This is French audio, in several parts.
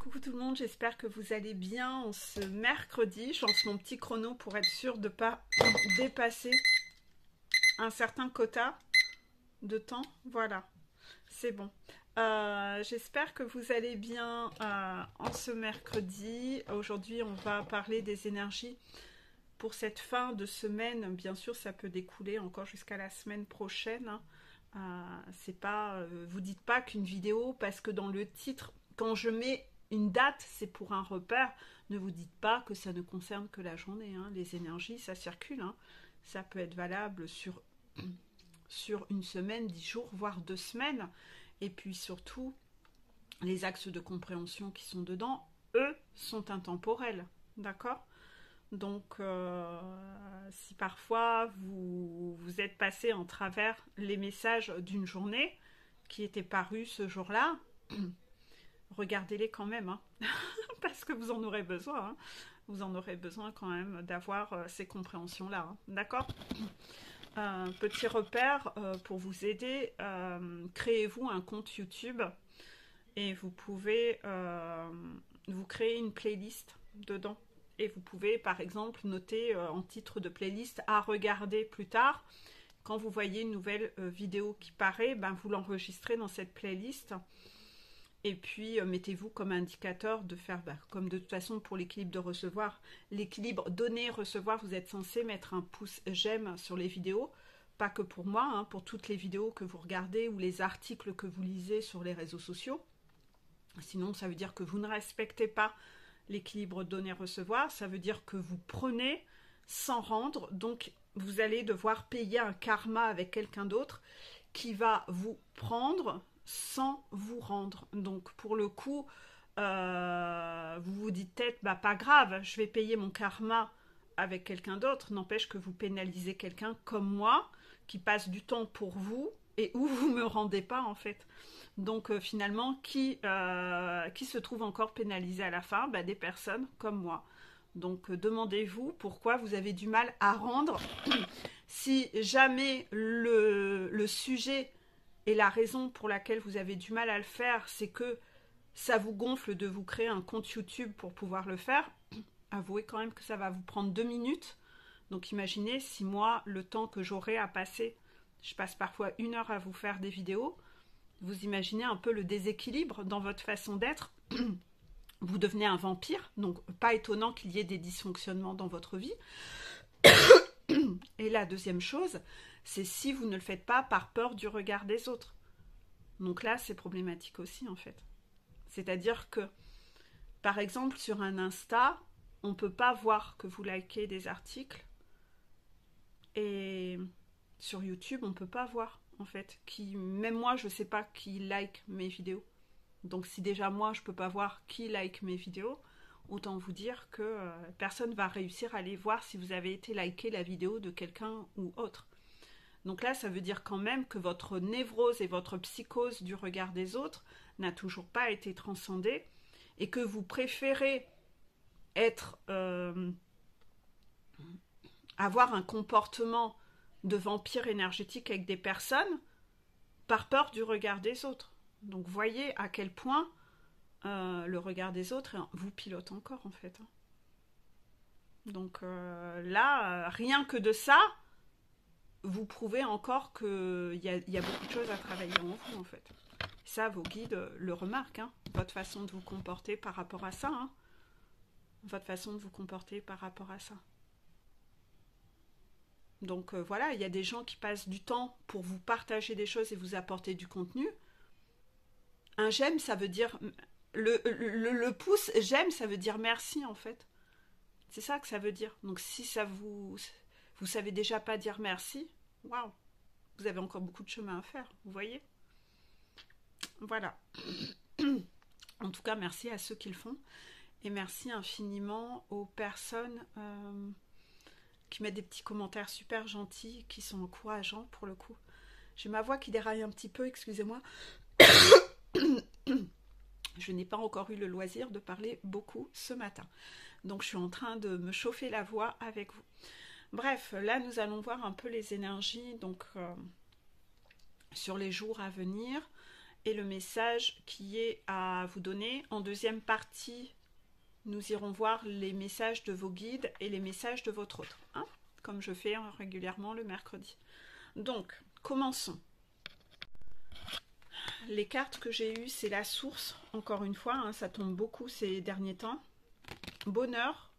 Coucou tout le monde, j'espère que vous allez bien en ce mercredi. Je lance mon petit chrono pour être sûr de ne pas dépasser un certain quota de temps. Voilà, c'est bon. J'espère que vous allez bien en ce mercredi. Aujourd'hui, on va parler des énergies pour cette fin de semaine. Bien sûr, ça peut découler encore jusqu'à la semaine prochaine. C'est pas, vous dites pas qu'une vidéo, parce que dans le titre, quand je mets une date, c'est pour un repère. Ne vous dites pas que ça ne concerne que la journée. Hein. Les énergies, ça circule. Hein. Ça peut être valable sur une semaine, 10 jours, voire 2 semaines. Et puis surtout, les axes de compréhension qui sont dedans, eux, sont intemporels. D'accord ? Donc, si parfois vous êtes passé en travers les messages d'une journée qui étaient parus ce jour-là, regardez-les quand même, hein, parce que vous en aurez besoin. Hein. Vous en aurez besoin quand même d'avoir ces compréhensions-là. Hein. D'accord ? Petit repère pour vous aider, créez-vous un compte YouTube et vous pouvez vous créer une playlist dedans. Et vous pouvez par exemple noter en titre de playlist à regarder plus tard. Quand vous voyez une nouvelle vidéo qui paraît, ben, vous l'enregistrez dans cette playlist. Et puis mettez-vous comme indicateur de faire, comme de toute façon pour l'équilibre de recevoir, l'équilibre donner-recevoir, vous êtes censé mettre un pouce j'aime sur les vidéos. Pas que pour moi, hein, pour toutes les vidéos que vous regardez ou les articles que vous lisez sur les réseaux sociaux. Sinon, ça veut dire que vous ne respectez pas l'équilibre donner-recevoir. Ça veut dire que vous prenez sans rendre. Donc, vous allez devoir payer un karma avec quelqu'un d'autre qui va vous prendre sans vous rendre. Donc, pour le coup, vous vous dites peut-être, pas grave, je vais payer mon karma avec quelqu'un d'autre. N'empêche que vous pénalisez quelqu'un comme moi qui passe du temps pour vous et où vous ne me rendez pas en fait. Donc finalement, qui se trouve encore pénalisé à la fin ? Des personnes comme moi. Donc demandez-vous pourquoi vous avez du mal à rendre. Si jamais le sujet et la raison pour laquelle vous avez du mal à le faire, c'est que ça vous gonfle de vous créer un compte YouTube pour pouvoir le faire, avouez quand même que ça va vous prendre 2 minutes. Donc imaginez si moi, le temps que j'aurai à passer, je passe parfois 1 heure à vous faire des vidéos, vous imaginez un peu le déséquilibre dans votre façon d'être. Vous devenez un vampire, donc pas étonnant qu'il y ait des dysfonctionnements dans votre vie. Et la deuxième chose, c'est si vous ne le faites pas par peur du regard des autres. Donc là, c'est problématique aussi en fait. C'est-à-dire que, par exemple, sur un Insta, on ne peut pas voir que vous likez des articles. Et sur YouTube, on ne peut pas voir, en fait. Même moi, je ne sais pas qui like mes vidéos. Donc si déjà moi, je ne peux pas voir qui like mes vidéos, autant vous dire que personne ne va réussir à aller voir si vous avez été liker la vidéo de quelqu'un ou autre. Donc là, ça veut dire quand même que votre névrose et votre psychose du regard des autres n'a toujours pas été transcendée et que vous préférez avoir un comportement de vampire énergétique avec des personnes par peur du regard des autres. Donc voyez à quel point le regard des autres vous pilote encore en fait. Donc là, rien que de ça, vous prouvez encore qu'il y a beaucoup de choses à travailler en vous en fait. Ça, vos guides le remarquent, hein, votre façon de vous comporter par rapport à ça. Hein. Votre façon de vous comporter par rapport à ça. Donc voilà, il y a des gens qui passent du temps pour vous partager des choses et vous apporter du contenu. Un j'aime, ça veut dire... Le pouce j'aime, ça veut dire merci en fait. C'est ça que ça veut dire. Donc si ça vous savez déjà pas dire merci, waouh, vous avez encore beaucoup de chemin à faire, vous voyez ? Voilà. En tout cas, merci à ceux qui le font. Et merci infiniment aux personnes qui mettent des petits commentaires super gentils, qui sont encourageants pour le coup. J'ai ma voix qui déraille un petit peu, excusez-moi. Je n'ai pas encore eu le loisir de parler beaucoup ce matin. Donc je suis en train de me chauffer la voix avec vous. Bref, là nous allons voir un peu les énergies donc, sur les jours à venir. et le message qui est à vous donner. En deuxième partie, nous irons voir les messages de vos guides et les messages de votre autre, hein, comme je fais régulièrement le mercredi. Donc, commençons. Les cartes que j'ai eues, c'est la source, encore une fois, hein, ça tombe beaucoup ces derniers temps. Bonheur,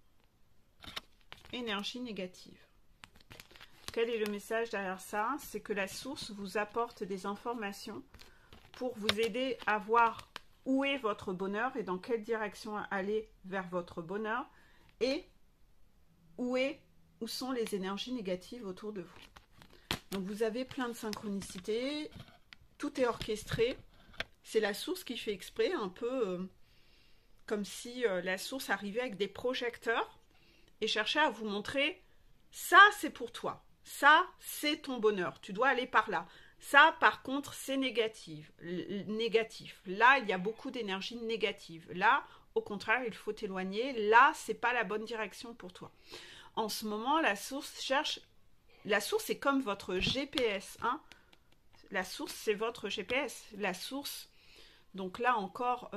énergie négative. Quel est le message derrière ça? C'est que la source vous apporte des informations pour vous aider à voir où est votre bonheur et dans quelle direction aller vers votre bonheur et où sont les énergies négatives autour de vous. Donc vous avez plein de synchronicités, tout est orchestré, c'est la source qui fait exprès, un peu comme si la source arrivait avec des projecteurs et cherchait à vous montrer ça c'est pour toi, ça c'est ton bonheur, tu dois aller par là. Ça, par contre, c'est négatif. Là, il y a beaucoup d'énergie négative. Là, au contraire, il faut t'éloigner. Là, c'est pas la bonne direction pour toi. En ce moment, la source cherche... La source est comme votre GPS. Hein. La source, c'est votre GPS. La source... Donc là encore,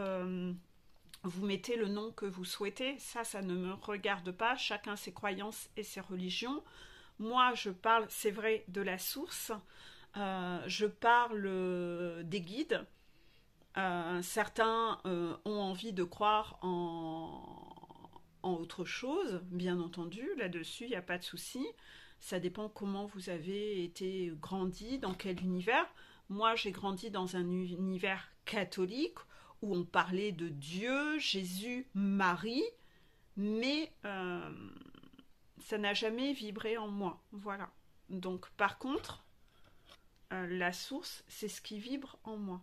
vous mettez le nom que vous souhaitez. Ça ne me regarde pas. Chacun ses croyances et ses religions. Moi, je parle, c'est vrai, de la source. Je parle des guides. Certains ont envie de croire en autre chose, bien entendu. Là-dessus, il n'y a pas de souci. Ça dépend comment vous avez été grandi, dans quel univers. Moi, j'ai grandi dans un univers catholique où on parlait de Dieu, Jésus, Marie, mais ça n'a jamais vibré en moi. Voilà. Donc, par contre... la source, c'est ce qui vibre en moi.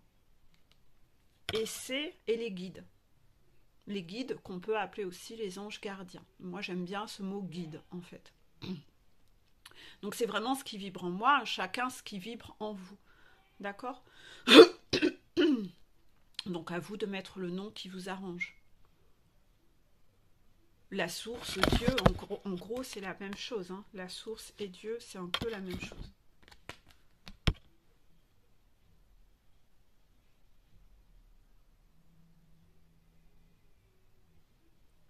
Et les guides. Les guides qu'on peut appeler aussi les anges gardiens. Moi, j'aime bien ce mot guide, en fait. Donc, c'est vraiment ce qui vibre en moi, chacun ce qui vibre en vous. D'accord? Donc, à vous de mettre le nom qui vous arrange. La source, Dieu, en gros c'est la même chose. Hein. La source et Dieu, c'est un peu la même chose.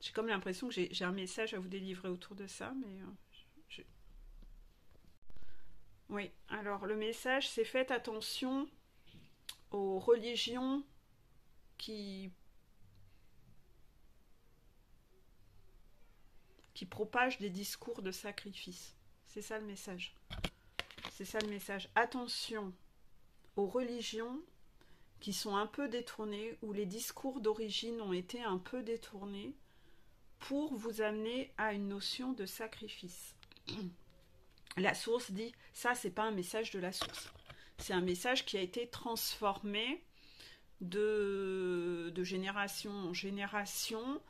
J'ai comme l'impression que j'ai un message à vous délivrer autour de ça, mais... Oui, alors le message, c'est faites attention aux religions qui propagent des discours de sacrifice. C'est ça le message. C'est ça le message. Attention aux religions qui sont un peu détournées, où les discours d'origine ont été un peu détournés, pour vous amener à une notion de sacrifice. La source dit, ça c'est pas un message de la source. C'est un message qui a été transformé de génération en génération.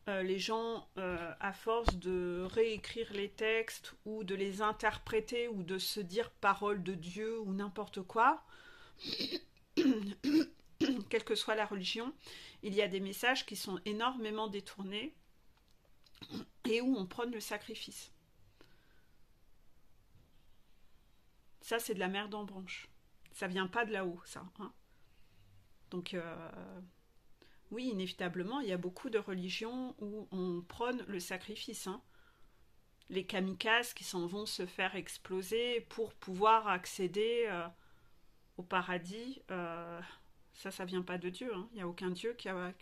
Les gens, à force de réécrire les textes ou de les interpréter ou de se dire parole de Dieu ou n'importe quoi, quelle que soit la religion, il y a des messages qui sont énormément détournés et où on prône le sacrifice. Ça, c'est de la merde en branche. Ça vient pas de là-haut, ça. Hein. Donc, oui, inévitablement, il y a beaucoup de religions où on prône le sacrifice. Hein. Les kamikazes qui s'en vont se faire exploser pour pouvoir accéder au paradis, ça vient pas de Dieu. Hein. Il n'y a aucun Dieu qui a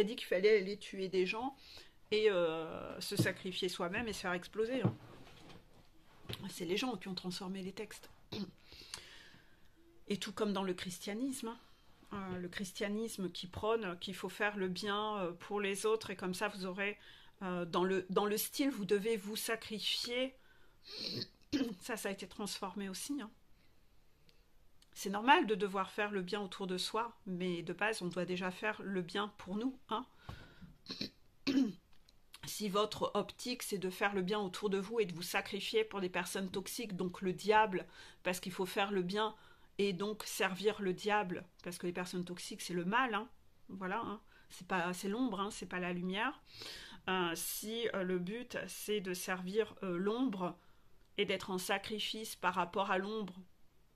dit qu'il fallait aller tuer des gens et se sacrifier soi-même et se faire exploser. Hein. C'est les gens qui ont transformé les textes. Et tout comme dans le christianisme. Le christianisme qui prône qu'il faut faire le bien pour les autres et comme ça vous aurez, dans le style, vous devez vous sacrifier. Ça a été transformé aussi. Hein. C'est normal de devoir faire le bien autour de soi, mais de base, on doit déjà faire le bien pour nous. Hein. Si votre optique, c'est de faire le bien autour de vous et de vous sacrifier pour des personnes toxiques, donc le diable, parce qu'il faut faire le bien et donc servir le diable, parce que les personnes toxiques, c'est le mal, hein. Voilà, hein. C'est l'ombre, hein, c'est pas la lumière. Si le but, c'est de servir l'ombre et d'être en sacrifice par rapport à l'ombre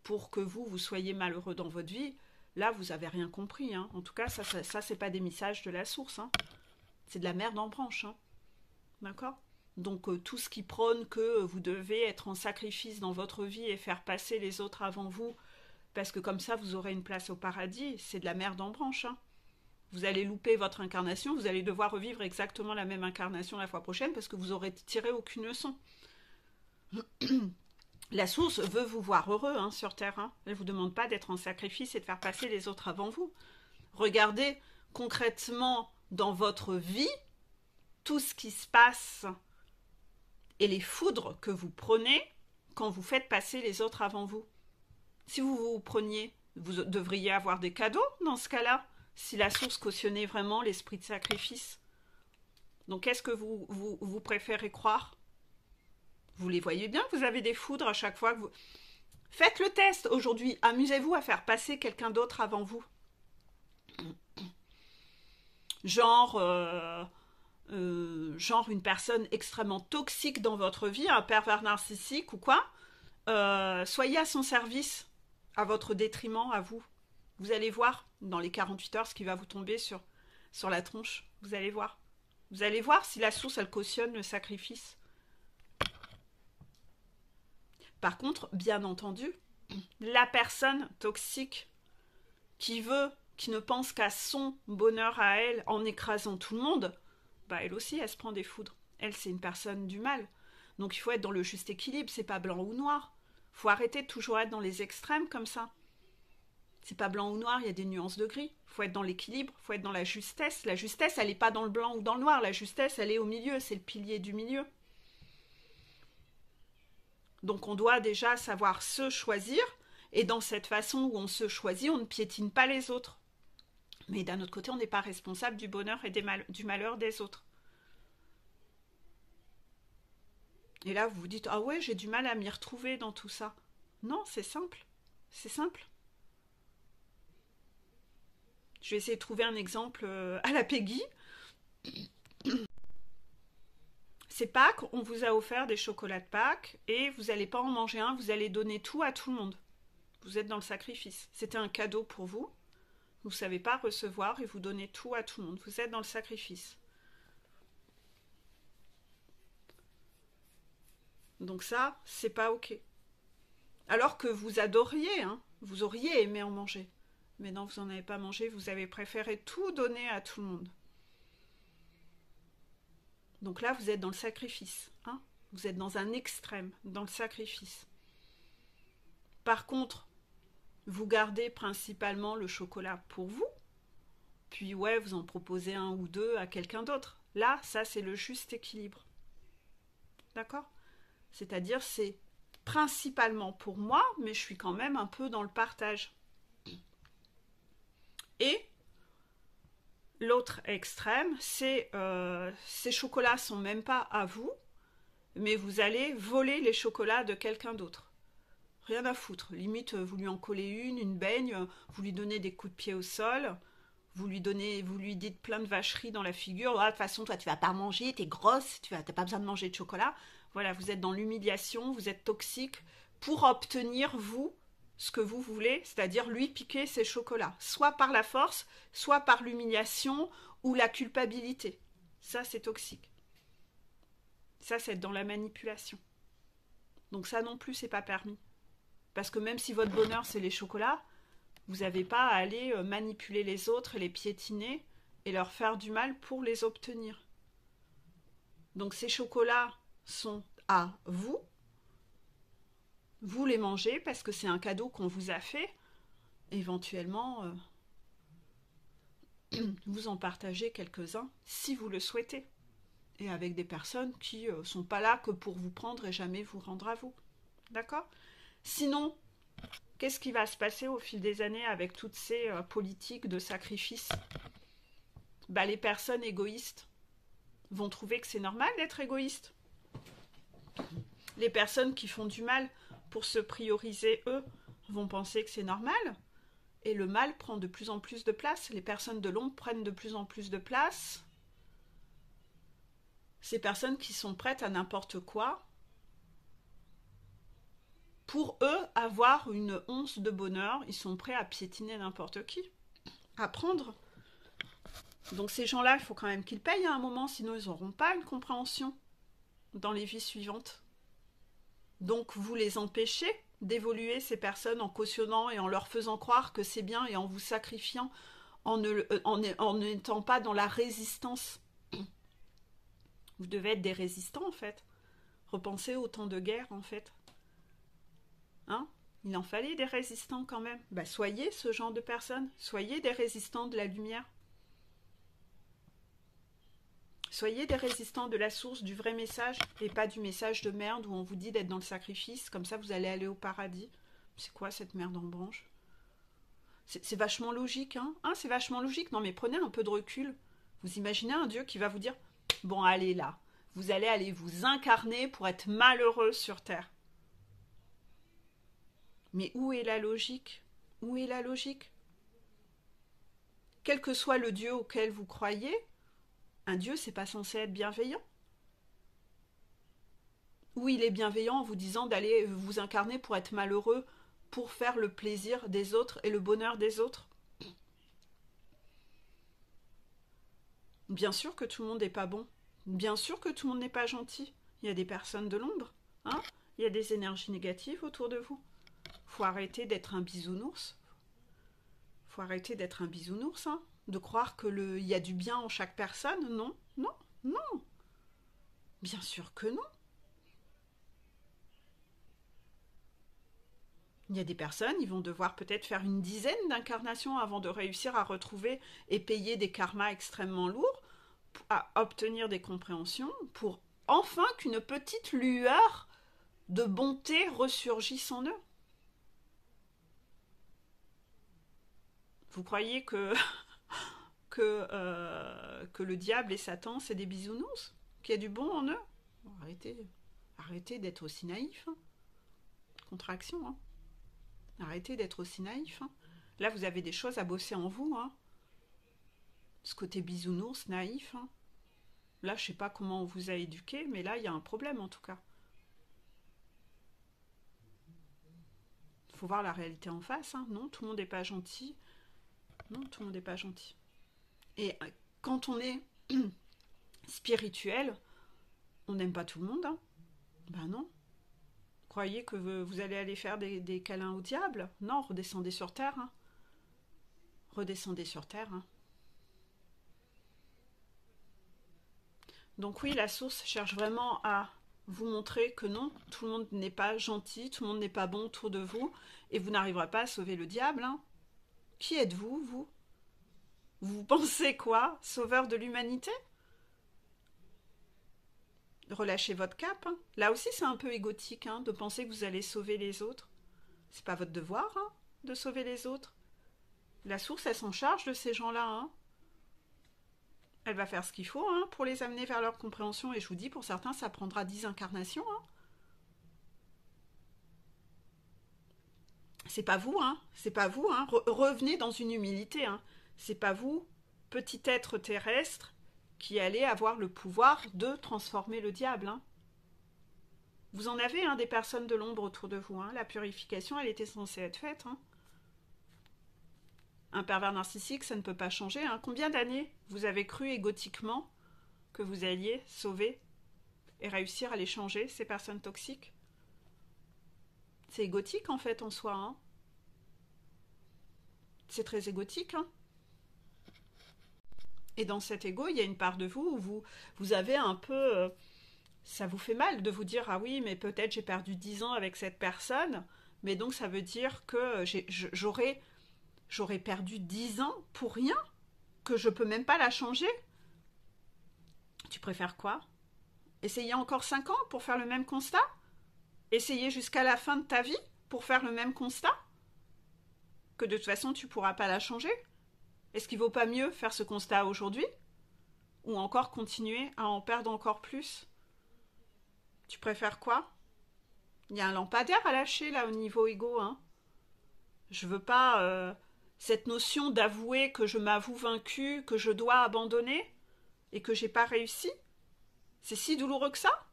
pour que vous soyez malheureux dans votre vie, là, vous avez rien compris. Hein. En tout cas, ça c'est pas des messages de la source. Hein. C'est de la merde en branche. Hein. D'accord? Donc tout ce qui prône que vous devez être en sacrifice dans votre vie et faire passer les autres avant vous, parce que comme ça vous aurez une place au paradis, c'est de la merde en branche. Hein. Vous allez louper votre incarnation, vous allez devoir revivre exactement la même incarnation la fois prochaine parce que vous aurez tiré aucune leçon. La source veut vous voir heureux hein, sur Terre. Hein. Elle ne vous demande pas d'être en sacrifice et de faire passer les autres avant vous. Regardez concrètement dans votre vie tout ce qui se passe et les foudres que vous prenez quand vous faites passer les autres avant vous. Si vous vous preniez, vous devriez avoir des cadeaux dans ce cas-là, si la source cautionnait vraiment l'esprit de sacrifice. Donc qu'est-ce que vous préférez croire? Vous les voyez bien, vous avez des foudres à chaque fois que vous... Faites le test aujourd'hui, amusez-vous à faire passer quelqu'un d'autre avant vous. Genre une personne extrêmement toxique dans votre vie, un pervers narcissique ou quoi, soyez à son service, à votre détriment, à vous. Vous allez voir dans les 48 heures ce qui va vous tomber sur la tronche. Vous allez voir. Vous allez voir si la source, elle cautionne le sacrifice. Par contre, bien entendu, la personne toxique qui ne pense qu'à son bonheur à elle en écrasant tout le monde, bah elle aussi, elle se prend des foudres. Elle, c'est une personne du mal. Donc il faut être dans le juste équilibre, c'est pas blanc ou noir. Faut arrêter de toujours être dans les extrêmes comme ça. C'est pas blanc ou noir, il y a des nuances de gris. Faut être dans l'équilibre, faut être dans la justesse. La justesse, elle n'est pas dans le blanc ou dans le noir. La justesse, elle est au milieu, c'est le pilier du milieu. Donc on doit déjà savoir se choisir, et dans cette façon où on se choisit, on ne piétine pas les autres. Mais d'un autre côté, on n'est pas responsable du bonheur et du malheur des autres. Et là, vous vous dites, ah ouais, j'ai du mal à m'y retrouver dans tout ça. Non, c'est simple. C'est simple. Je vais essayer de trouver un exemple à la Peggy. C'est Pâques, on vous a offert des chocolats de Pâques et vous n'allez pas en manger un, vous allez donner tout à tout le monde. Vous êtes dans le sacrifice. C'était un cadeau pour vous. Vous ne savez pas recevoir et vous donnez tout à tout le monde. Vous êtes dans le sacrifice. Donc ça, c'est pas ok. Alors que vous adoriez, hein, vous auriez aimé en manger. Mais non, vous n'en avez pas mangé, vous avez préféré tout donner à tout le monde. Donc là, vous êtes dans le sacrifice. Hein, vous êtes dans un extrême, dans le sacrifice. Par contre, vous gardez principalement le chocolat pour vous, puis ouais, vous en proposez un ou deux à quelqu'un d'autre. Là, ça, c'est le juste équilibre. D'accord? C'est-à-dire, c'est principalement pour moi, mais je suis quand même un peu dans le partage. Et l'autre extrême, c'est ces chocolats sont même pas à vous, mais vous allez voler les chocolats de quelqu'un d'autre. Rien à foutre. Limite, vous lui en collez une baigne, vous lui donnez des coups de pied au sol, vous lui dites plein de vacheries dans la figure. Ah, de toute façon, toi, tu vas pas manger, t'es grosse, t'as pas besoin de manger de chocolat. Voilà, vous êtes dans l'humiliation, vous êtes toxique pour obtenir, vous, ce que vous voulez, c'est-à-dire lui piquer ses chocolats, soit par la force, soit par l'humiliation ou la culpabilité. Ça, c'est toxique. Ça, c'est être dans la manipulation. Donc ça non plus, c'est pas permis. Parce que même si votre bonheur, c'est les chocolats, vous n'avez pas à aller manipuler les autres, les piétiner et leur faire du mal pour les obtenir. Donc ces chocolats sont à vous. Vous les mangez parce que c'est un cadeau qu'on vous a fait. Éventuellement, vous en partagez quelques-uns si vous le souhaitez. Et avec des personnes qui ne sont pas là que pour vous prendre et jamais vous rendre à vous. D'accord ? Sinon, qu'est-ce qui va se passer au fil des années avec toutes ces politiques de sacrifice ? Bah, les personnes égoïstes vont trouver que c'est normal d'être égoïste. Les personnes qui font du mal pour se prioriser, eux, vont penser que c'est normal. Et le mal prend de plus en plus de place. Les personnes de l'ombre prennent de plus en plus de place. Ces personnes qui sont prêtes à n'importe quoi pour eux, avoir une once de bonheur, ils sont prêts à piétiner n'importe qui, à prendre. Donc ces gens-là, il faut quand même qu'ils payent à un moment, sinon ils n'auront pas une compréhension dans les vies suivantes. Donc vous les empêchez d'évoluer, ces personnes, en cautionnant et en leur faisant croire que c'est bien et en vous sacrifiant, en n'étant pas dans la résistance. Vous devez être des résistants, en fait. Repensez au temps de guerre, en fait. Hein? Il en fallait des résistants, quand même. Bah, soyez ce genre de personnes. Soyez des résistants de la lumière. Soyez des résistants de la source, du vrai message, et pas du message de merde où on vous dit d'être dans le sacrifice, comme ça vous allez aller au paradis. C'est quoi cette merde en branche? C'est vachement logique, hein? C'est vachement logique. Non mais prenez un peu de recul. Vous imaginez un Dieu qui va vous dire « Bon, allez là, vous allez aller vous incarner pour être malheureux sur Terre. » Mais où est la logique? Où est la logique? Quel que soit le Dieu auquel vous croyez, un Dieu, c'est pas censé être bienveillant. Ou il est bienveillant en vous disant d'aller vous incarner pour être malheureux, pour faire le plaisir des autres et le bonheur des autres. Bien sûr que tout le monde n'est pas bon. Bien sûr que tout le monde n'est pas gentil. Il y a des personnes de l'ombre. Hein? Il y a des énergies négatives autour de vous. Faut arrêter d'être un bisounours. Faut arrêter d'être un bisounours, hein? De croire que y a du bien en chaque personne. Non, non, non. Bien sûr que non. Il y a des personnes, ils vont devoir peut-être faire une dizaine d'incarnations avant de réussir à retrouver et payer des karmas extrêmement lourds, à obtenir des compréhensions, pour enfin qu'une petite lueur de bonté ressurgisse en eux. Vous croyez que le diable et Satan, c'est des bisounours? Qu'il y a du bon en eux? Bon, arrêtez d'être aussi naïf. Hein. Contraction, hein. Arrêtez d'être aussi naïf. Hein. Là, vous avez des choses à bosser en vous. Hein. Ce côté bisounours, naïf. Hein. Là, je sais pas comment on vous a éduqué, mais là, il y a un problème en tout cas. Il faut voir la réalité en face. Hein. Non, tout le monde n'est pas gentil. Non, tout le monde n'est pas gentil. Et quand on est spirituel, on n'aime pas tout le monde. Hein. Ben non. Croyez que vous allez aller faire des câlins au diable? Non, redescendez sur Terre. Hein. Redescendez sur Terre. Hein. Donc oui, la source cherche vraiment à vous montrer que non, tout le monde n'est pas gentil, tout le monde n'est pas bon autour de vous, et vous n'arriverez pas à sauver le diable. Hein. Qui êtes-vous, vous? Vous pensez quoi? Sauveur de l'humanité? Relâchez votre cap. Hein. Là aussi, c'est un peu égotique hein, de penser que vous allez sauver les autres. C'est pas votre devoir hein, de sauver les autres. La source, elle s'en charge de ces gens-là. Hein. Elle va faire ce qu'il faut hein, pour les amener vers leur compréhension. Et je vous dis, pour certains, ça prendra 10 incarnations. Hein. C'est pas vous, hein. C'est pas vous. Hein. Revenez dans une humilité. Hein. C'est pas vous, petit être terrestre, qui allait avoir le pouvoir de transformer le diable. Hein. Vous en avez hein, des personnes de l'ombre autour de vous. Hein. La purification, elle était censée être faite. Hein. Un pervers narcissique, ça ne peut pas changer. Hein. Combien d'années vous avez cru égotiquement que vous alliez sauver et réussir à les changer, ces personnes toxiques? C'est égotique en fait en soi. Hein. C'est très égotique. Hein. Et dans cet ego, il y a une part de vous où vous avez un peu... ça vous fait mal de vous dire « Ah oui, mais peut-être j'ai perdu 10 ans avec cette personne, mais donc ça veut dire que j'aurais perdu 10 ans pour rien, que je peux même pas la changer. » Tu préfères quoi? Essayer encore 5 ans pour faire le même constat? Essayer jusqu'à la fin de ta vie pour faire le même constat? Que de toute façon, tu pourras pas la changer? Est-ce qu'il vaut pas mieux faire ce constat aujourd'hui? Ou encore continuer à en perdre encore plus? Tu préfères quoi? Il y a un lampadaire à lâcher là au niveau égo. Hein. Je veux pas cette notion d'avouer que je m'avoue vaincu, que je dois abandonner et que j'ai pas réussi. C'est si douloureux que ça?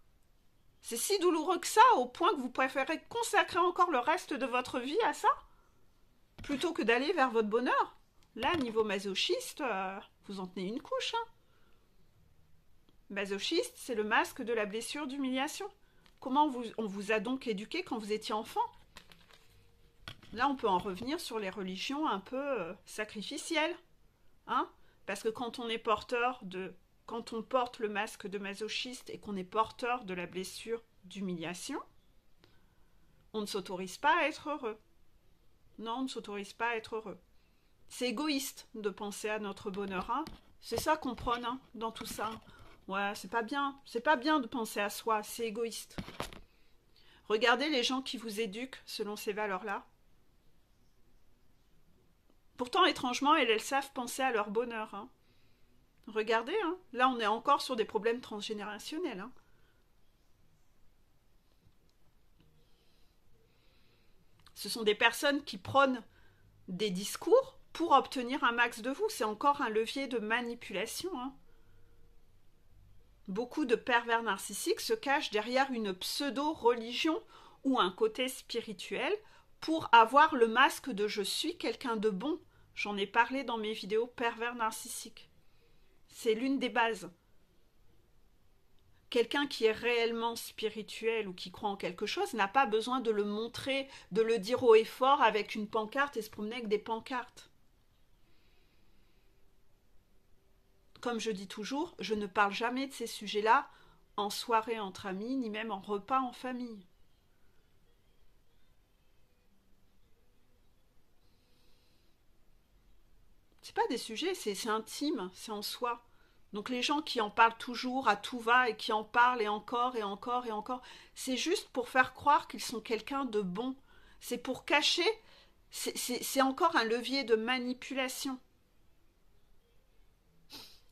C'est si douloureux que ça, au point que vous préférez consacrer encore le reste de votre vie à ça, plutôt que d'aller vers votre bonheur. Là, niveau masochiste, vous en tenez une couche. Hein. Masochiste, c'est le masque de la blessure d'humiliation. Comment on vous a donc éduqué quand vous étiez enfant? Là, on peut en revenir sur les religions un peu sacrificielles. Hein? Parce que quand on est porteur de... Quand on porte le masque de masochiste et qu'on est porteur de la blessure d'humiliation, on ne s'autorise pas à être heureux. Non, on ne s'autorise pas à être heureux. C'est égoïste de penser à notre bonheur. Hein? C'est ça qu'on prône hein, dans tout ça. Ouais, c'est pas bien. C'est pas bien de penser à soi, c'est égoïste. Regardez les gens qui vous éduquent selon ces valeurs-là. Pourtant, étrangement, elles savent penser à leur bonheur. Hein. Regardez, hein. Là, on est encore sur des problèmes transgénérationnels. Hein. Ce sont des personnes qui prônent des discours pour obtenir un max de vous. C'est encore un levier de manipulation. Hein. Beaucoup de pervers narcissiques se cachent derrière une pseudo-religion ou un côté spirituel pour avoir le masque de je suis quelqu'un de bon. J'en ai parlé dans mes vidéos pervers narcissiques. C'est l'une des bases. Quelqu'un qui est réellement spirituel ou qui croit en quelque chose n'a pas besoin de le montrer, de le dire haut et fort avec une pancarte et se promener avec des pancartes. Comme je dis toujours, je ne parle jamais de ces sujets-là en soirée entre amis, ni même en repas en famille. C'est pas des sujets, c'est intime, c'est en soi. Donc les gens qui en parlent toujours à tout va et qui en parlent et encore et encore et encore, c'est juste pour faire croire qu'ils sont quelqu'un de bon. C'est pour cacher, c'est encore un levier de manipulation.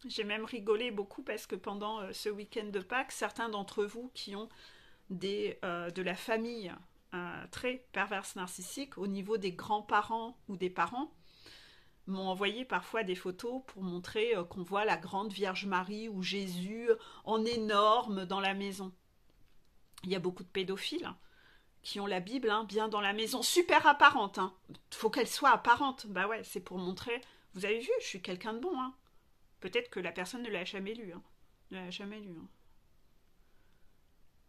J'ai même rigolé beaucoup parce que pendant ce week-end de Pâques, certains d'entre vous qui ont de la famille très perverse narcissique au niveau des grands-parents ou des parents, m'ont envoyé parfois des photos pour montrer qu'on voit la grande Vierge Marie ou Jésus en énorme dans la maison. Il y a beaucoup de pédophiles qui ont la Bible bien dans la maison, super apparente. Hein. Faut qu'elle soit apparente. Bah ouais, c'est pour montrer. Vous avez vu, je suis quelqu'un de bon. Hein. Peut-être que la personne ne l'a jamais lu. Hein. Ne l'a jamais lu. Hein.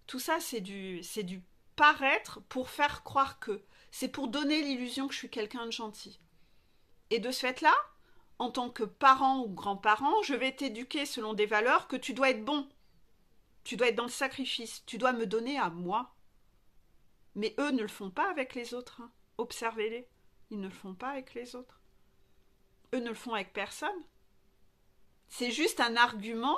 Tout ça, c'est du paraître pour faire croire que. C'est pour donner l'illusion que je suis quelqu'un de gentil. Et de ce fait-là, en tant que parent ou grand-parent, je vais t'éduquer selon des valeurs que tu dois être bon. Tu dois être dans le sacrifice. Tu dois me donner à moi. Mais eux ne le font pas avec les autres. Hein. Observez-les. Ils ne le font pas avec les autres. Eux ne le font avec personne. C'est juste un argument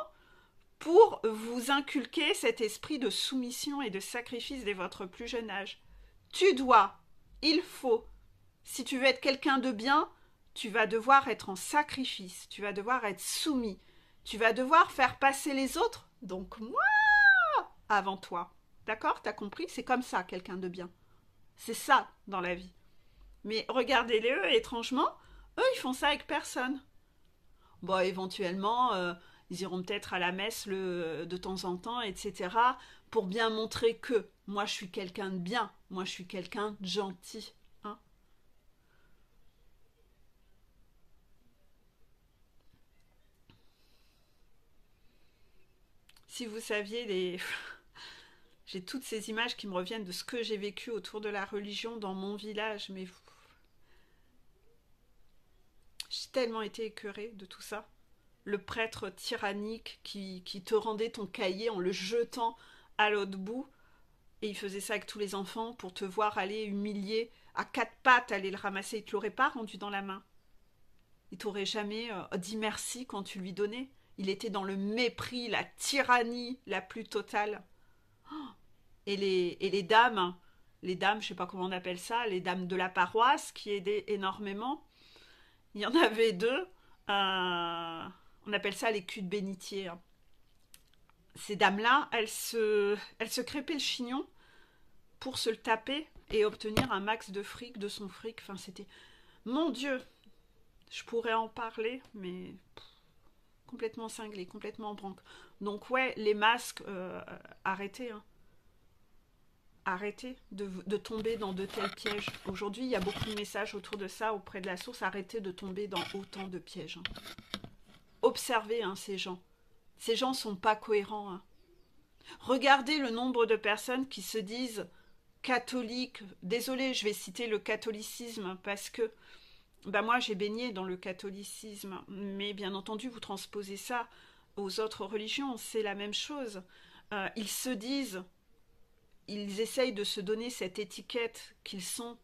pour vous inculquer cet esprit de soumission et de sacrifice dès votre plus jeune âge. Tu dois, il faut, si tu veux être quelqu'un de bien, tu vas devoir être en sacrifice, tu vas devoir être soumis, tu vas devoir faire passer les autres, donc moi, avant toi. D'accord? T'as compris? C'est comme ça, quelqu'un de bien. C'est ça dans la vie. Mais regardez-les eux, étrangement, eux, ils font ça avec personne. Bon, éventuellement, ils iront peut-être à la messe de temps en temps, etc. pour bien montrer que moi, je suis quelqu'un de bien, moi, je suis quelqu'un de gentil. Hein. Si vous saviez les... J'ai toutes ces images qui me reviennent de ce que j'ai vécu autour de la religion dans mon village, mais j'ai tellement été écœurée de tout ça. Le prêtre tyrannique qui te rendait ton cahier en le jetant à l'autre bout, et il faisait ça avec tous les enfants pour te voir aller humilier à quatre pattes, aller le ramasser. Il te l'aurait pas rendu dans la main. Il t'aurait jamais dit merci quand tu lui donnais. Il était dans le mépris, la tyrannie la plus totale. Les dames, je sais pas comment on appelle ça, les dames de la paroisse qui aidaient énormément. Il y en avait deux. On appelle ça les culs de bénitier. Hein. Ces dames-là, elles se crêpaient le chignon pour se le taper et obtenir un max de fric, de son fric. Enfin, c'était... Mon Dieu, je pourrais en parler, mais complètement cinglé, complètement en branque. Donc ouais, les masques, arrêtez. Hein. arrêtez de tomber dans de tels pièges. Aujourd'hui, il y a beaucoup de messages autour de ça auprès de la source. Arrêtez de tomber dans autant de pièges. Hein. Observez ces gens. Ces gens ne sont pas cohérents. Hein. Regardez le nombre de personnes qui se disent catholiques. Désolée, je vais citer le catholicisme parce que moi, j'ai baigné dans le catholicisme. Mais bien entendu, vous transposez ça aux autres religions. C'est la même chose. Ils se disent... Ils essayent de se donner cette étiquette qu'ils sont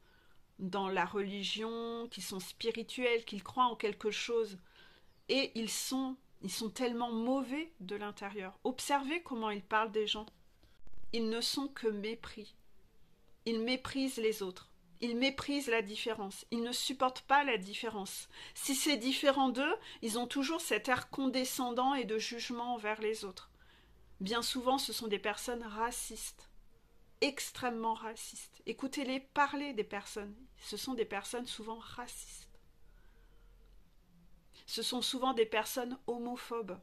dans la religion, qu'ils sont spirituels, qu'ils croient en quelque chose. Et ils sont tellement mauvais de l'intérieur. Observez comment ils parlent des gens. Ils ne sont que mépris. Ils méprisent les autres. Ils méprisent la différence. Ils ne supportent pas la différence. Si c'est différent d'eux, ils ont toujours cet air condescendant et de jugement envers les autres. Bien souvent, ce sont des personnes racistes. Extrêmement racistes. Écoutez-les parler des personnes. Ce sont des personnes souvent racistes. Ce sont souvent des personnes homophobes.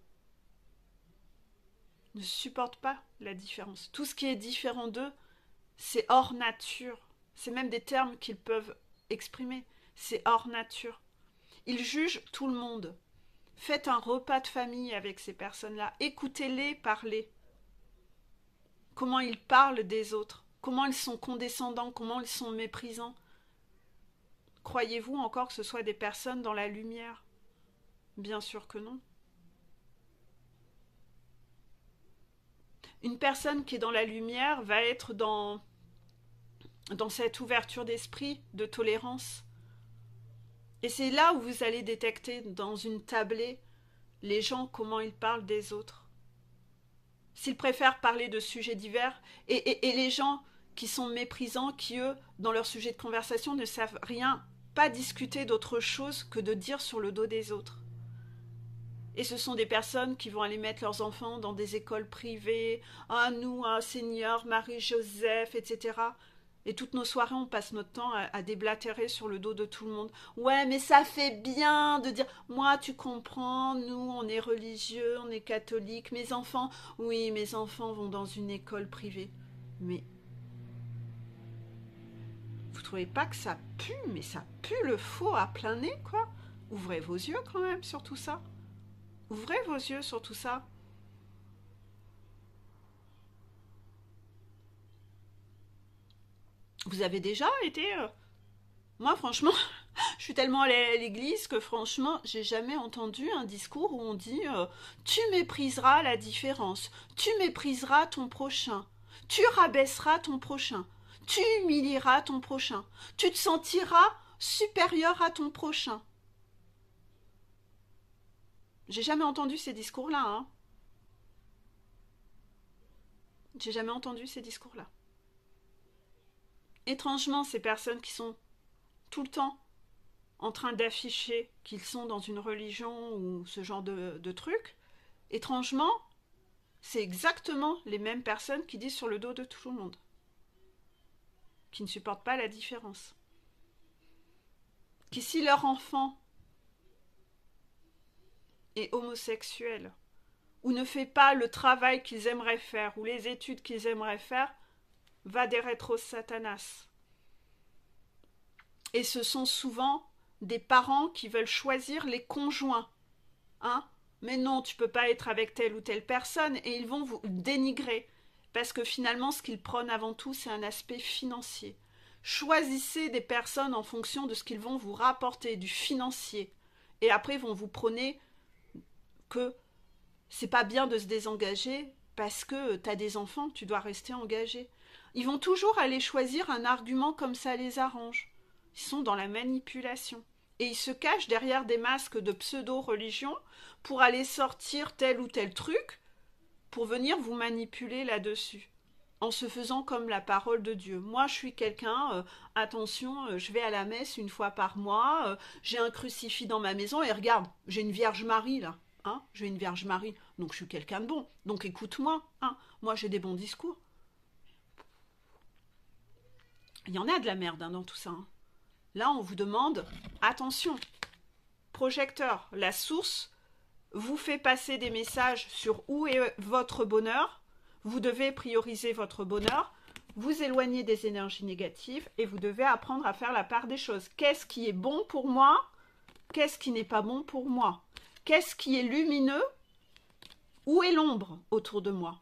Ils ne supportent pas la différence. Tout ce qui est différent d'eux, c'est hors nature. C'est même des termes qu'ils peuvent exprimer. C'est hors nature. Ils jugent tout le monde. Faites un repas de famille avec ces personnes-là. Écoutez-les parler. Comment ils parlent des autres, comment ils sont condescendants, comment ils sont méprisants. Croyez-vous encore que ce soit des personnes dans la lumière? Bien sûr que non. Une personne qui est dans la lumière va être dans cette ouverture d'esprit, de tolérance. Et c'est là où vous allez détecter dans une tablée les gens, comment ils parlent des autres. S'ils préfèrent parler de sujets divers, et les gens qui sont méprisants, qui eux, dans leur sujet de conversation, ne savent rien, pas discuter d'autre chose que de dire sur le dos des autres. Et ce sont des personnes qui vont aller mettre leurs enfants dans des écoles privées, nous, Seigneur, Marie-Joseph, etc. Et toutes nos soirées, on passe notre temps à déblatérer sur le dos de tout le monde. Ouais, mais ça fait bien de dire, moi, tu comprends, nous, on est religieux, on est catholiques, mes enfants, oui, mes enfants vont dans une école privée. Mais vous trouvez pas que ça pue? Mais ça pue le faux à plein nez, quoi. Ouvrez vos yeux quand même sur tout ça. Ouvrez vos yeux sur tout ça. Vous avez déjà été... Moi, franchement, je suis tellement allée à l'église que, franchement, j'ai jamais entendu un discours où on dit tu mépriseras la différence, tu mépriseras ton prochain, tu rabaisseras ton prochain, tu humilieras ton prochain, tu te sentiras supérieur à ton prochain. J'ai jamais entendu ces discours-là, hein. J'ai jamais entendu ces discours-là. Étrangement, ces personnes qui sont tout le temps en train d'afficher qu'ils sont dans une religion ou ce genre de trucs, étrangement, c'est exactement les mêmes personnes qui disent sur le dos de tout le monde, qui ne supportent pas la différence. Qui, si leur enfant est homosexuel, ou ne fait pas le travail qu'ils aimeraient faire, ou les études qu'ils aimeraient faire, va des rétros Satanas. Et ce sont souvent des parents qui veulent choisir les conjoints. Hein? Mais non, tu peux pas être avec telle ou telle personne, et ils vont vous dénigrer. Parce que finalement, ce qu'ils prônent avant tout, c'est un aspect financier. Choisissez des personnes en fonction de ce qu'ils vont vous rapporter, du financier. Et après, ils vont vous prôner que c'est pas bien de se désengager parce que t'as des enfants, tu dois rester engagé. Ils vont toujours aller choisir un argument comme ça les arrange. Ils sont dans la manipulation. Et ils se cachent derrière des masques de pseudo-religion pour aller sortir tel ou tel truc pour venir vous manipuler là-dessus. En se faisant comme la parole de Dieu. Moi, je suis quelqu'un, attention, je vais à la messe une fois par mois, j'ai un crucifix dans ma maison et regarde, j'ai une Vierge Marie là. Hein, j'ai une Vierge Marie, donc je suis quelqu'un de bon. Donc écoute-moi, hein, moi j'ai des bons discours. Il y en a de la merde dans tout ça. Hein. Là, on vous demande, attention, projecteur, la source vous fait passer des messages sur où est votre bonheur. Vous devez prioriser votre bonheur. vous éloigner des énergies négatives et vous devez apprendre à faire la part des choses. Qu'est-ce qui est bon pour moi? Qu'est-ce qui n'est pas bon pour moi? Qu'est-ce qui est lumineux? Où est l'ombre autour de moi?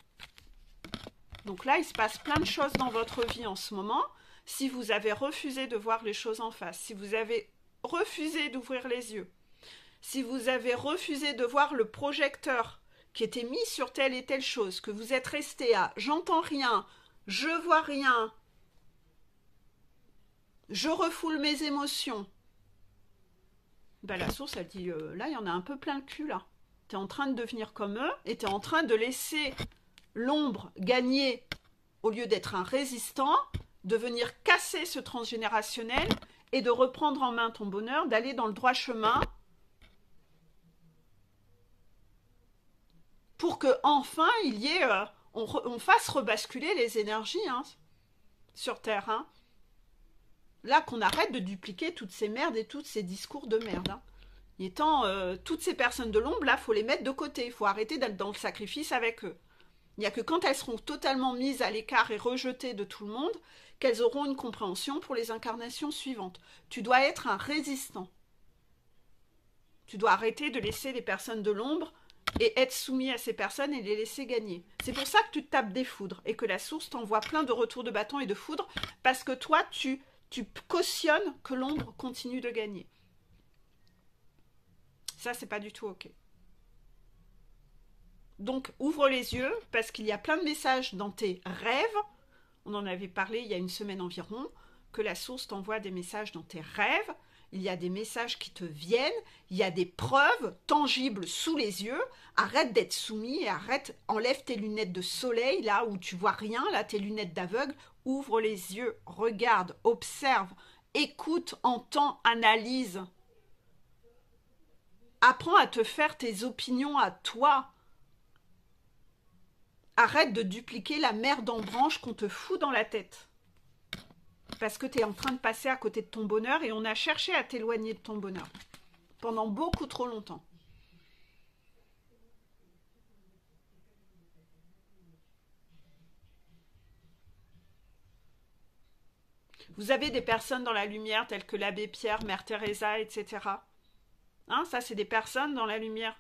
Donc là, il se passe plein de choses dans votre vie en ce moment. Si vous avez refusé de voir les choses en face, si vous avez refusé d'ouvrir les yeux, si vous avez refusé de voir le projecteur qui était mis sur telle et telle chose, que vous êtes resté à « j'entends rien »,« je vois rien »,« je refoule mes émotions », ben la source, elle dit là, il y en a un peu plein le cul, là. Tu es en train de devenir comme eux et tu es en train de laisser l'ombre gagner au lieu d'être un résistant, de venir casser ce transgénérationnel et de reprendre en main ton bonheur, d'aller dans le droit chemin pour que enfin il y ait, on fasse rebasculer les énergies sur Terre. Là, qu'on arrête de dupliquer toutes ces merdes et tous ces discours de merde. Il est temps, toutes ces personnes de l'ombre, là, il faut les mettre de côté. Il faut arrêter d'être dans le sacrifice avec eux. Il n'y a que quand elles seront totalement mises à l'écart et rejetées de tout le monde qu'elles auront une compréhension pour les incarnations suivantes. Tu dois être un résistant. Tu dois arrêter de laisser les personnes de l'ombre et être soumis à ces personnes et les laisser gagner. C'est pour ça que tu te tapes des foudres et que la source t'envoie plein de retours de bâton et de foudres parce que toi, tu cautionnes que l'ombre continue de gagner. Ça, c'est pas du tout OK. Donc, ouvre les yeux, parce qu'il y a plein de messages dans tes rêves. On en avait parlé il y a une semaine environ, que la source t'envoie des messages dans tes rêves. Il y a des messages qui te viennent. Il y a des preuves tangibles sous les yeux. Arrête d'être soumis et enlève tes lunettes de soleil, là où tu vois rien, là, tes lunettes d'aveugle. Ouvre les yeux, regarde, observe, écoute, entends, analyse. Apprends à te faire tes opinions à toi. Arrête de dupliquer la merde en branche qu'on te fout dans la tête. Parce que tu es en train de passer à côté de ton bonheur et on a cherché à t'éloigner de ton bonheur. Pendant beaucoup trop longtemps. Vous avez des personnes dans la lumière telles que l'abbé Pierre, Mère Teresa, etc. Ça, c'est des personnes dans la lumière.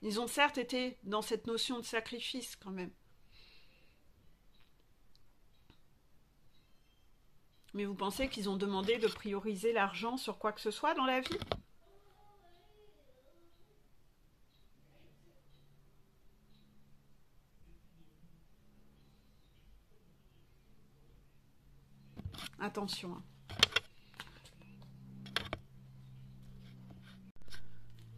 Ils ont certes été dans cette notion de sacrifice quand même. Mais vous pensez qu'ils ont demandé de prioriser l'argent sur quoi que ce soit dans la vie? Attention.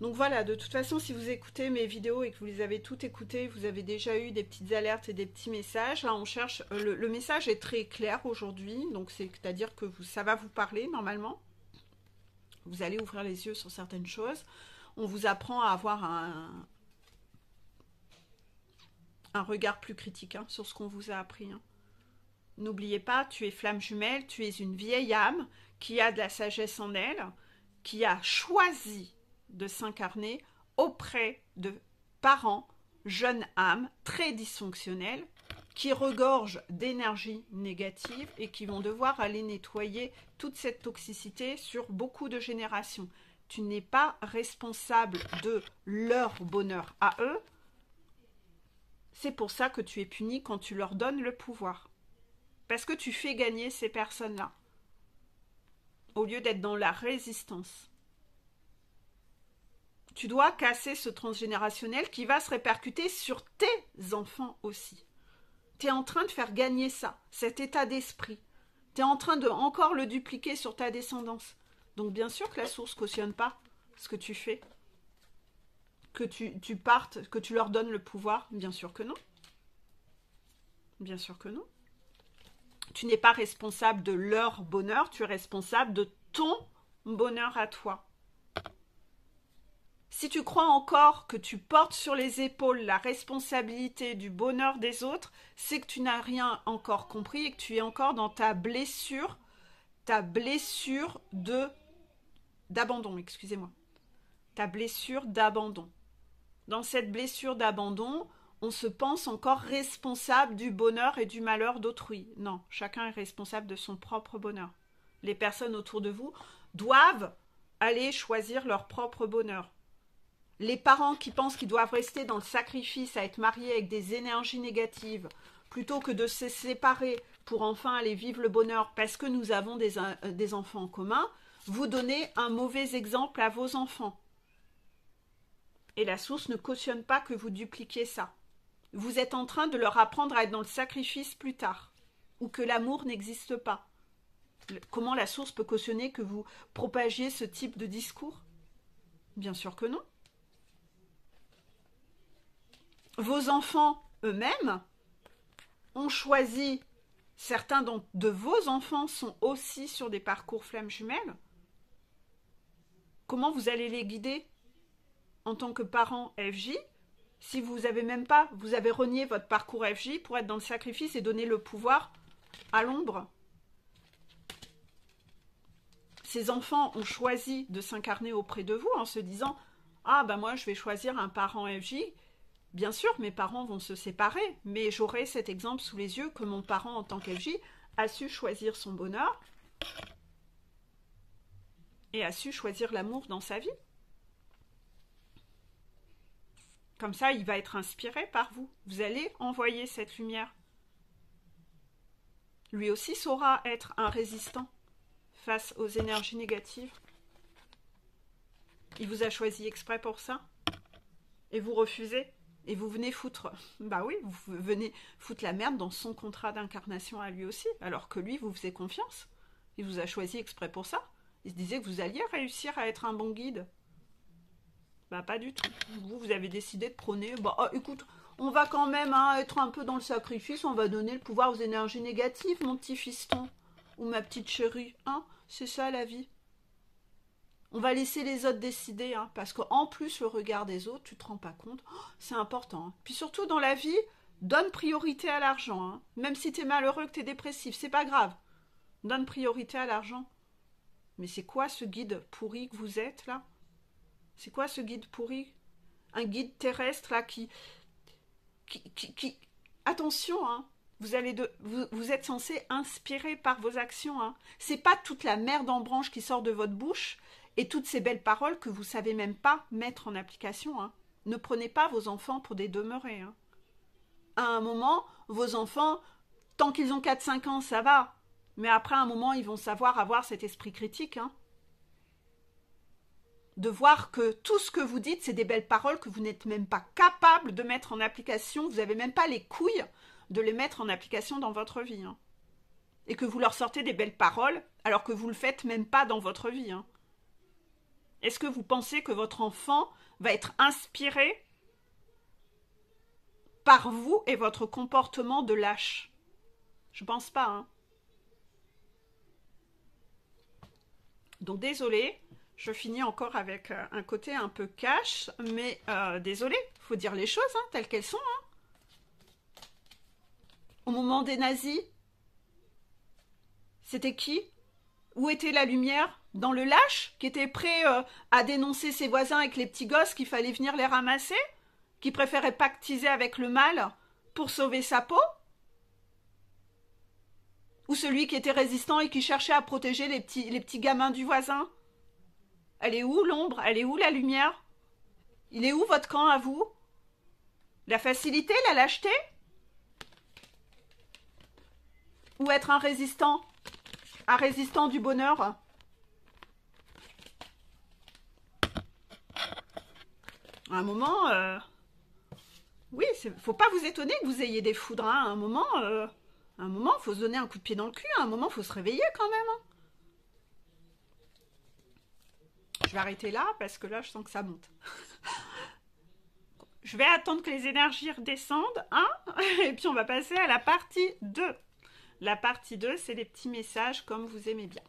Donc voilà, de toute façon, si vous écoutez mes vidéos et que vous les avez toutes écoutées, vous avez déjà eu des petites alertes et des petits messages. Là, on cherche... Le message est très clair aujourd'hui, donc c'est-à-dire que ça va vous parler normalement. Vous allez ouvrir les yeux sur certaines choses. On vous apprend à avoir un regard plus critique sur ce qu'on vous a appris. N'oubliez pas, tu es flamme jumelle, tu es une vieille âme qui a de la sagesse en elle, qui a choisi de s'incarner auprès de parents, jeunes âmes, très dysfonctionnelles, qui regorgent d'énergie négative et qui vont devoir aller nettoyer toute cette toxicité sur beaucoup de générations. Tu n'es pas responsable de leur bonheur à eux. C'est pour ça que tu es puni quand tu leur donnes le pouvoir. Parce que tu fais gagner ces personnes-là, au lieu d'être dans la résistance. Tu dois casser ce transgénérationnel qui va se répercuter sur tes enfants aussi. Tu es en train de faire gagner ça, cet état d'esprit. Tu es en train de encore le dupliquer sur ta descendance. Donc bien sûr que la source cautionne pas ce que tu fais. Que tu partes, que tu leur donnes le pouvoir. Bien sûr que non. Bien sûr que non. Tu n'es pas responsable de leur bonheur, tu es responsable de ton bonheur à toi. Si tu crois encore que tu portes sur les épaules la responsabilité du bonheur des autres, c'est que tu n'as rien encore compris et que tu es encore dans ta blessure d'abandon, excusez-moi. Ta blessure d'abandon. Dans cette blessure d'abandon, on se pense encore responsable du bonheur et du malheur d'autrui. Non, chacun est responsable de son propre bonheur. Les personnes autour de vous doivent aller choisir leur propre bonheur. Les parents qui pensent qu'ils doivent rester dans le sacrifice à être mariés avec des énergies négatives, plutôt que de se séparer pour enfin aller vivre le bonheur parce que nous avons des enfants en commun, vous donnez un mauvais exemple à vos enfants. Et la source ne cautionne pas que vous dupliquiez ça. Vous êtes en train de leur apprendre à être dans le sacrifice plus tard, ou que l'amour n'existe pas. Comment la source peut cautionner que vous propagiez ce type de discours? Bien sûr que non. Vos enfants eux-mêmes ont choisi, certains de vos enfants sont aussi sur des parcours flammes jumelles. Comment vous allez les guider en tant que parent FJ si vous avez même pas, vous avez renié votre parcours FJ pour être dans le sacrifice et donner le pouvoir à l'ombre? Ces enfants ont choisi de s'incarner auprès de vous en se disant « Ah ben moi je vais choisir un parent FJ. Bien sûr mes parents vont se séparer, mais j'aurai cet exemple sous les yeux que mon parent en tant qu'FJ a su choisir son bonheur et a su choisir l'amour dans sa vie. Comme ça, il va être inspiré par vous. Vous allez envoyer cette lumière. Lui aussi saura être un résistant face aux énergies négatives. Il vous a choisi exprès pour ça. Et vous refusez. Et vous venez foutre... Bah oui, vous venez foutre la merde dans son contrat d'incarnation à lui aussi. Alors que lui, vous faisait confiance. Il vous a choisi exprès pour ça. Il se disait que vous alliez réussir à être un bon guide. Bah pas du tout. Vous avez décidé de prôner... Bah écoute, on va quand même être un peu dans le sacrifice. On va donner le pouvoir aux énergies négatives, mon petit fiston. Ou ma petite chérie. Hein, c'est ça la vie. On va laisser les autres décider. Hein, parce qu'en plus, le regard des autres, tu te rends pas compte. Oh, c'est important. Hein. Puis surtout dans la vie, donne priorité à l'argent. Hein. Même si t'es malheureux, que t'es dépressif, c'est pas grave. Donne priorité à l'argent. Mais c'est quoi ce guide pourri que vous êtes là? C'est quoi ce guide pourri? Un guide terrestre là qui... Attention, hein. Vous êtes censé inspirer par vos actions. Hein. C'est pas toute la merde en branche qui sort de votre bouche et toutes ces belles paroles que vous savez même pas mettre en application. Hein. Ne prenez pas vos enfants pour des demeurés. Hein. À un moment, vos enfants, tant qu'ils ont 4-5 ans, ça va. Mais après, à un moment, ils vont savoir avoir cet esprit critique. Hein. De voir que tout ce que vous dites, c'est des belles paroles que vous n'êtes même pas capable de mettre en application. Vous n'avez même pas les couilles de les mettre en application dans votre vie. Hein. Et que vous leur sortez des belles paroles alors que vous ne le faites même pas dans votre vie. Hein. Est-ce que vous pensez que votre enfant va être inspiré par vous et votre comportement de lâche? Je pense pas. Hein. Donc désolé, je finis encore avec un côté un peu cash, mais désolé, il faut dire les choses hein, telles qu'elles sont. Hein. Au moment des nazis, c'était qui? Où était la lumière? Dans le lâche qui était prêt à dénoncer ses voisins avec les petits gosses qu'il fallait venir les ramasser? Qui préférait pactiser avec le mal pour sauver sa peau? Ou celui qui était résistant et qui cherchait à protéger les petits gamins du voisin? Elle est où l'ombre? Elle est où la lumière? Il est où votre camp à vous? La facilité, la lâcheté? Ou être un résistant du bonheur? À un moment, oui, faut pas vous étonner que vous ayez des foudres. Hein. À un moment, faut se donner un coup de pied dans le cul. À un moment, faut se réveiller quand même. Hein. Je vais arrêter là parce que là, je sens que ça monte. Je vais attendre que les énergies redescendent. Hein, et puis, on va passer à la partie 2. La partie 2, c'est les petits messages comme vous aimez bien.